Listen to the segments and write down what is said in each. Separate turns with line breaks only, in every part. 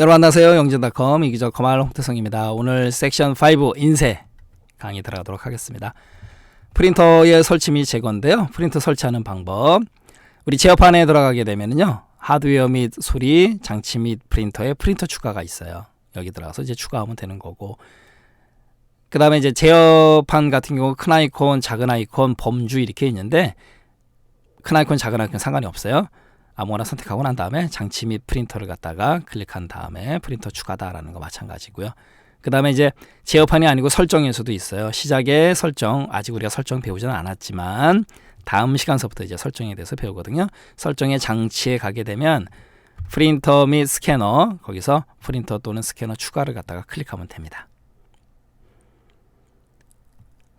여러분 안녕하세요. 영재닷컴 이기적 거말 홍태성입니다. 오늘 섹션 5 인쇄 강의 들어가도록 하겠습니다. 프린터의 설치 및 제거인데요. 프린터 설치하는 방법. 우리 제어판에 들어가게 되면요. 하드웨어 및 소리, 장치 및 프린터에 프린터 추가가 있어요. 여기 들어가서 이제 추가하면 되는 거고. 그 다음에 이제 제어판 같은 경우 큰 아이콘, 작은 아이콘, 범주 이렇게 있는데 큰 아이콘, 작은 아이콘 상관이 없어요. 아무거나 선택하고 난 다음에 장치 및 프린터를 갖다가 클릭한 다음에 프린터 추가다라는 거 마찬가지고요. 그 다음에 이제 제어판이 아니고 설정에서도 있어요. 시작에 설정, 아직 우리가 설정 배우지는 않았지만 다음 시간서부터 이제 설정에 대해서 배우거든요. 설정의 장치에 가게 되면 프린터 및 스캐너, 거기서 프린터 또는 스캐너 추가를 갖다가 클릭하면 됩니다.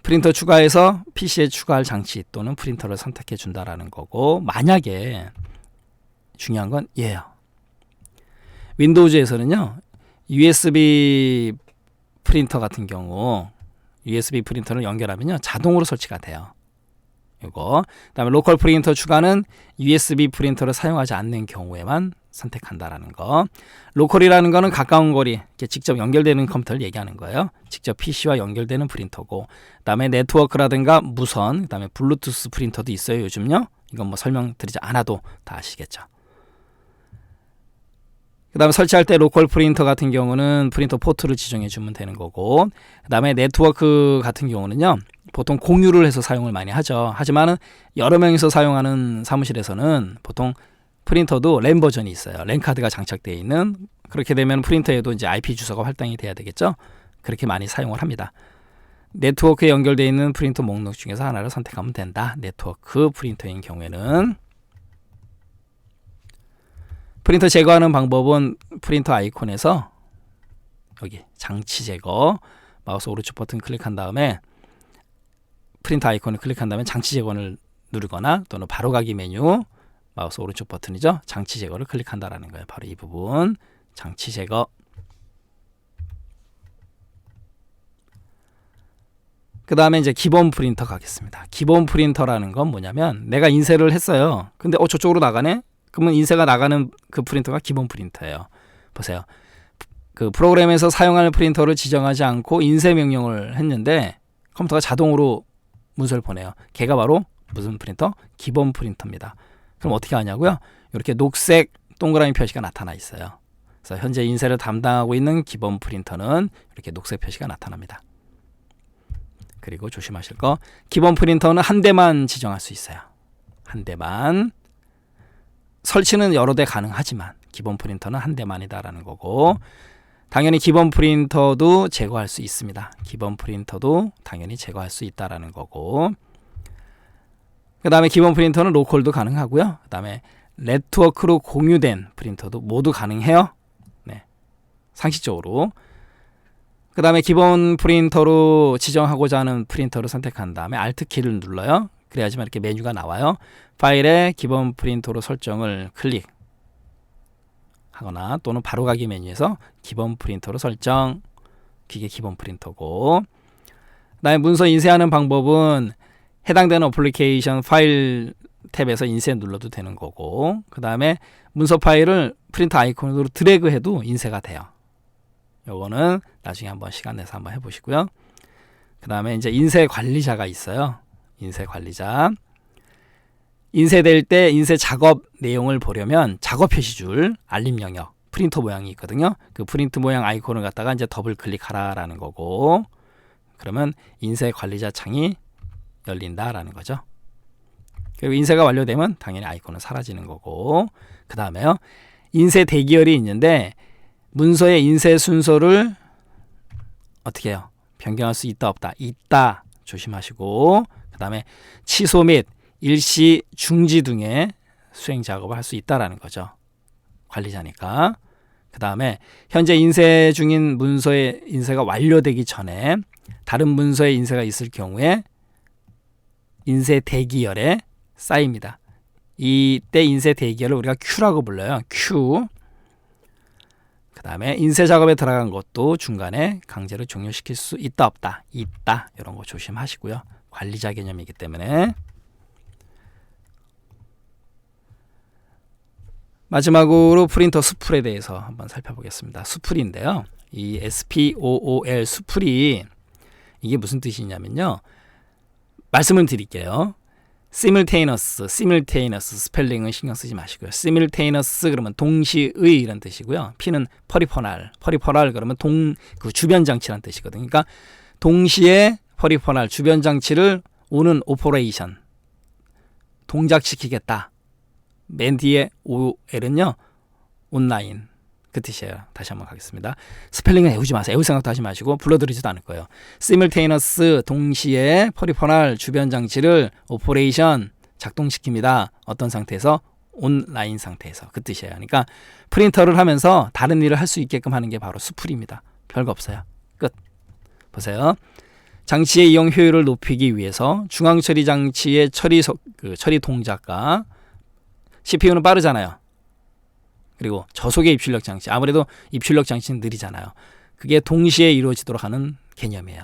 프린터 추가해서 PC에 추가할 장치 또는 프린터를 선택해 준다라는 거고, 만약에 중요한 건 얘예요. 윈도우즈에서는요, USB 프린터 같은 경우 USB 프린터를 연결하면요 자동으로 설치가 돼요. 이거. 그다음에 로컬 프린터 추가는 USB 프린터를 사용하지 않는 경우에만 선택한다라는 거. 로컬이라는 거는 가까운 거리, 이렇게 직접 연결되는 컴퓨터를 얘기하는 거예요. 직접 PC와 연결되는 프린터고, 그다음에 네트워크라든가 무선, 그다음에 블루투스 프린터도 있어요 요즘요. 이건 뭐 설명드리지 않아도 다 아시겠죠. 그 다음에 설치할 때 로컬 프린터 같은 경우는 프린터 포트를 지정해 주면 되는 거고, 그 다음에 네트워크 같은 경우는요 보통 공유를 해서 사용을 많이 하죠. 하지만 여러 명이서 사용하는 사무실에서는 보통 프린터도 랜 버전이 있어요. 랜 카드가 장착되어 있는. 그렇게 되면 프린터에도 이제 IP 주소가 활당이 돼야 되겠죠. 그렇게 많이 사용을 합니다. 네트워크에 연결되어 있는 프린터 목록 중에서 하나를 선택하면 된다. 네트워크 프린터인 경우에는. 프린터 제거하는 방법은 프린터 아이콘에서 여기 장치 제거, 마우스 오른쪽 버튼 클릭한 다음에 프린터 아이콘을 클릭한 다음에 장치 제거를 누르거나 또는 바로가기 메뉴, 마우스 오른쪽 버튼이죠. 장치 제거를 클릭한다라는 거예요. 바로 이 부분, 장치 제거. 그 다음에 이제 기본 프린터 가겠습니다. 기본 프린터라는 건 뭐냐면 내가 인쇄를 했어요. 근데 저쪽으로 나가네? 그러면 인쇄가 나가는 그 프린터가 기본 프린터예요. 보세요. 그 프로그램에서 사용할 프린터를 지정하지 않고 인쇄 명령을 했는데 컴퓨터가 자동으로 문서를 보내요. 걔가 바로 무슨 프린터? 기본 프린터입니다. 그럼 어떻게 하냐고요? 이렇게 녹색 동그라미 표시가 나타나 있어요. 그래서 현재 인쇄를 담당하고 있는 기본 프린터는 이렇게 녹색 표시가 나타납니다. 그리고 조심하실 거, 기본 프린터는 한 대만 지정할 수 있어요. 한 대만. 설치는 여러 대 가능하지만 기본 프린터는 한 대만이다라는 거고, 당연히 기본 프린터도 제거할 수 있습니다. 기본 프린터도 당연히 제거할 수 있다라는 거고, 그 다음에 기본 프린터는 로컬도 가능하고요. 그 다음에 네트워크로 공유된 프린터도 모두 가능해요. 네, 상식적으로. 그 다음에 기본 프린터로 지정하고자 하는 프린터를 선택한 다음에 Alt 키를 눌러요. 그래야지만 이렇게 메뉴가 나와요. 파일에 기본 프린터로 설정을 클릭하거나 또는 바로가기 메뉴에서 기본 프린터로 설정. 그게 기본 프린터고, 그다음에 문서 인쇄하는 방법은 해당되는 어플리케이션 파일 탭에서 인쇄 눌러도 되는 거고, 그 다음에 문서 파일을 프린터 아이콘으로 드래그해도 인쇄가 돼요. 요거는 나중에 한번 시간 내서 한번 해보시고요. 그 다음에 이제 인쇄 관리자가 있어요. 인쇄 관리자. 인쇄될 때 인쇄 작업 내용을 보려면 작업 표시줄, 알림 영역, 프린터 모양이 있거든요. 그 프린트 모양 아이콘을 갖다가 이제 더블 클릭하라라는 거고, 그러면 인쇄 관리자 창이 열린다라는 거죠. 그리고 인쇄가 완료되면 당연히 아이콘은 사라지는 거고, 그 다음에요, 인쇄 대기열이 있는데 문서의 인쇄 순서를 어떻게 해요? 변경할 수 있다 없다? 있다. 조심하시고, 그 다음에 취소 및 일시 중지 등의 수행 작업을 할 수 있다라는 거죠. 관리자니까. 그 다음에 현재 인쇄 중인 문서의 인쇄가 완료되기 전에 다른 문서의 인쇄가 있을 경우에 인쇄 대기열에 쌓입니다. 이때 인쇄 대기열을 우리가 Q라고 불러요. Q. 그 다음에 인쇄 작업에 들어간 것도 중간에 강제로 종료시킬 수 있다 없다? 있다. 이런 거 조심하시고요. 관리자 개념이기 때문에. 마지막으로 프린터 수풀에 대해서 한번 살펴보겠습니다. 수풀인데요. 이 SPOOL 수풀이 이게 무슨 뜻이냐면요. 말씀을 드릴게요. simultaneous 스펠링은 신경 쓰지 마시고요. simultaneous 그러면 동시의 이란 뜻이고요. P는 peripheral 그러면 그 주변 장치란 뜻이거든요. 그러니까 동시에 peripheral 주변 장치를 오는 operation 동작시키겠다. 맨 뒤에 OL은요. 온라인 그 뜻이에요. 다시 한번 가겠습니다. 스펠링은 외우지 마세요. 외울 생각도 하지 마시고 불러드리지도 않을 거예요. simultaneous 동시에 peripheral 주변 장치를 operation 작동시킵니다. 어떤 상태에서? 온라인 상태에서. 그 뜻이에요. 그러니까 프린터를 하면서 다른 일을 할 수 있게끔 하는 게 바로 수풀입니다. 별거 없어요. 끝. 보세요. 장치의 이용 효율을 높이기 위해서 중앙 처리 장치의 처리 동작과 CPU는 빠르잖아요. 그리고 저속의 입출력 장치, 아무래도 입출력 장치는 느리잖아요. 그게 동시에 이루어지도록 하는 개념이에요.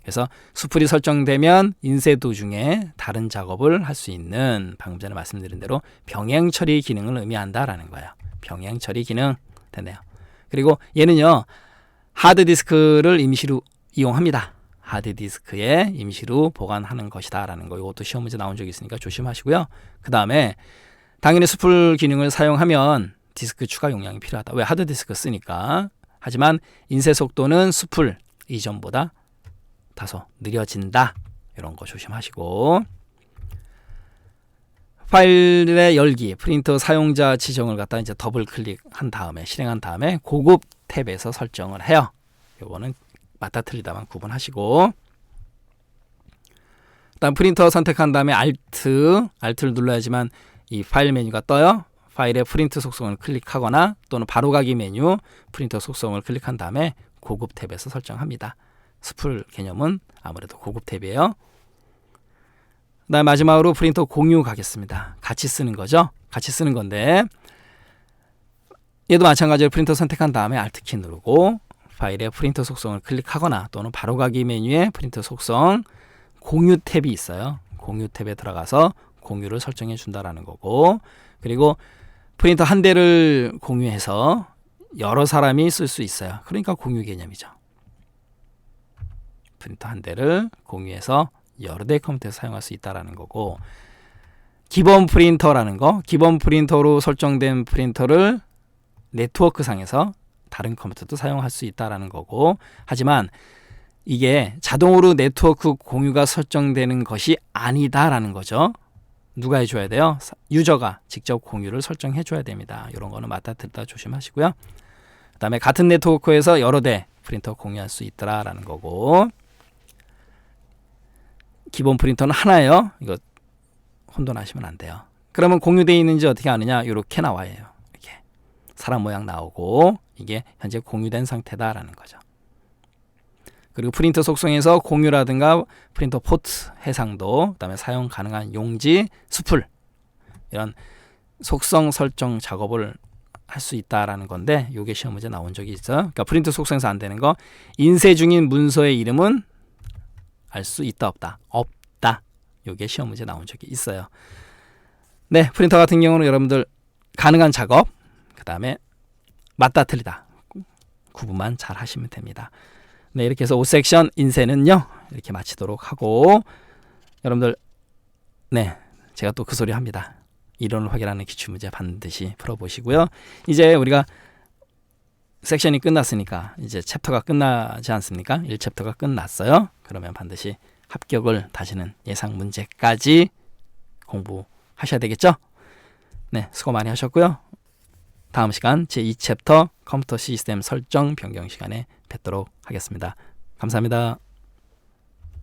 그래서 수풀이 설정되면 인쇄 도중에 다른 작업을 할 수 있는 방금 전에 말씀드린 대로 병행 처리 기능을 의미한다라는 거예요. 병행 처리 기능 됐네요. 그리고 얘는요. 하드디스크를 임시로 이용합니다. 하드디스크에 임시로 보관하는 것이다라는 거. 이것도 시험 문제 나온 적이 있으니까 조심하시고요. 그 다음에 당연히 수풀 기능을 사용하면 디스크 추가 용량이 필요하다. 왜? 하드디스크 쓰니까. 하지만 인쇄 속도는 수풀 이전보다 다소 느려진다. 이런 거 조심하시고. 파일의 열기, 프린터 사용자 지정을 갖다 이제 더블 클릭한 다음에 실행한 다음에 고급 탭에서 설정을 해요. 요거는 맞다 틀리다만 구분하시고. 일단 프린터 선택한 다음에 Alt를 눌러야지만 이 파일 메뉴가 떠요. 파일의 프린트 속성을 클릭하거나 또는 바로가기 메뉴 프린터 속성을 클릭한 다음에 고급 탭에서 설정합니다. 수풀 개념은 아무래도 고급 탭이에요. 그다음 마지막으로 프린터 공유 가겠습니다. 같이 쓰는 거죠. 같이 쓰는 건데 얘도 마찬가지로 프린터 선택한 다음에 Alt키 누르고 파일의 프린터 속성을 클릭하거나 또는 바로가기 메뉴에 프린터 속성 공유 탭이 있어요. 공유 탭에 들어가서 공유를 설정해 준다라는 거고, 그리고 프린터 한 대를 공유해서 여러 사람이 쓸 수 있어요. 그러니까 공유 개념이죠. 프린터 한 대를 공유해서 여러 대의 컴퓨터에서 사용할 수 있다라는 거고, 기본 프린터라는 거, 기본 프린터로 설정된 프린터를 네트워크 상에서 다른 컴퓨터도 사용할 수 있다라는 거고, 하지만 이게 자동으로 네트워크 공유가 설정되는 것이 아니다라는 거죠. 누가 해줘야 돼요? 유저가 직접 공유를 설정해 줘야 됩니다. 이런 거는 맞다 틀리다 조심하시고요. 그 다음에 같은 네트워크에서 여러 대 프린터 공유할 수 있더라라는 거고, 기본 프린터는 하나예요. 이거 혼돈하시면 안 돼요. 그러면 공유되어 있는지 어떻게 아느냐? 이렇게 나와요. 이렇게 사람 모양 나오고 이게 현재 공유된 상태다라는 거죠. 그리고 프린터 속성에서 공유라든가 프린터 포트 해상도, 그다음에 사용 가능한 용지, 수풀 이런 속성 설정 작업을 할 수 있다라는 건데, 이게 시험 문제 나온 적이 있어요. 그러니까 프린터 속성에서 안 되는 거, 인쇄 중인 문서의 이름은 알 수 있다 없다? 없다. 이게 시험 문제 나온 적이 있어요. 네, 프린터 같은 경우는 여러분들 가능한 작업, 그다음에 맞다 틀리다 구분만 잘 하시면 됩니다. 네, 이렇게 해서 5섹션 인쇄는요 이렇게 마치도록 하고, 여러분들 네, 제가 또 그 소리 합니다. 이론을 확인하는 기출문제 반드시 풀어보시고요. 이제 우리가 섹션이 끝났으니까 이제 챕터가 끝나지 않습니까? 1챕터가 끝났어요. 그러면 반드시 합격을 다지는 예상 문제까지 공부하셔야 되겠죠? 네, 수고 많이 하셨고요. 다음 시간 제2챕터 컴퓨터 시스템 설정 변경 시간에 뵙도록 하겠습니다. 감사합니다.